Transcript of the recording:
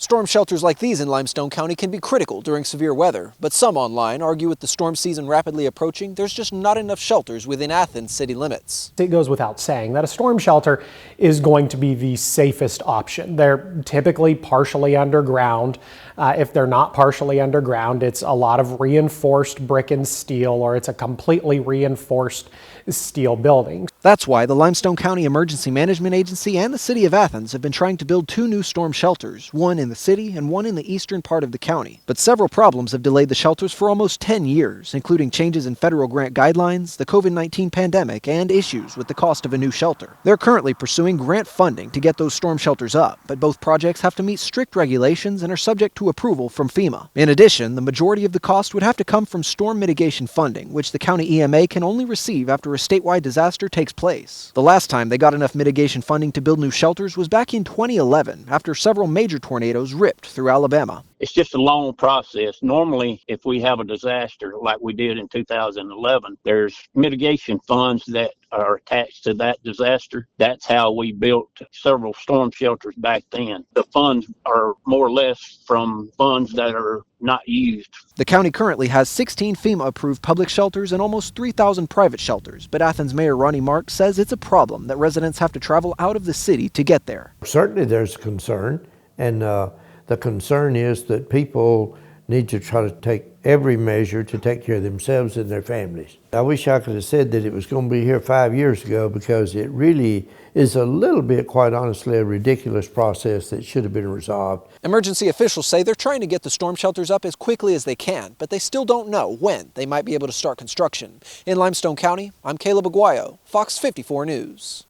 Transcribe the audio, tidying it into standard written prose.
Storm shelters like these in Limestone County can be critical during severe weather, but some online argue with the storm season rapidly approaching, there's just not enough shelters within Athens city limits. It goes without saying that a storm shelter is going to be the safest option. They're typically partially underground. If they're not partially underground, it's a lot of reinforced brick and steel, or it's a completely reinforced steel building. That's why the Limestone County Emergency Management Agency and the City of Athens have been trying to build 2 new storm shelters, one in the city and one in the eastern part of the county. But several problems have delayed the shelters for almost 10 years, including changes in federal grant guidelines, the COVID-19 pandemic, and issues with the cost of a new shelter. They're currently pursuing grant funding to get those storm shelters up, but both projects have to meet strict regulations and are subject to approval from FEMA. In addition, the majority of the cost would have to come from storm mitigation funding, which the county EMA can only receive after a statewide disaster takes place. The last time they got enough mitigation funding to build new shelters was back in 2011, after several major tornadoes ripped through Alabama. It's just a long process. Normally, if we have a disaster like we did in 2011, there's mitigation funds that are attached to that disaster. That's how we built several storm shelters back then. The funds are more or less from funds that are not used. The county currently has 16 FEMA-approved public shelters and almost 3,000 private shelters, but Athens Mayor Ronnie Mark says it's a problem that residents have to travel out of the city to get there. Certainly there's concern, and the concern is that people need to try to take every measure to take care of themselves and their families. I wish I could have said that it was going to be here 5 years ago, because it really is a little bit, quite honestly, a ridiculous process that should have been resolved. Emergency officials say they're trying to get the storm shelters up as quickly as they can, but they still don't know when they might be able to start construction. In Limestone County, I'm Caleb Aguayo, Fox 54 News.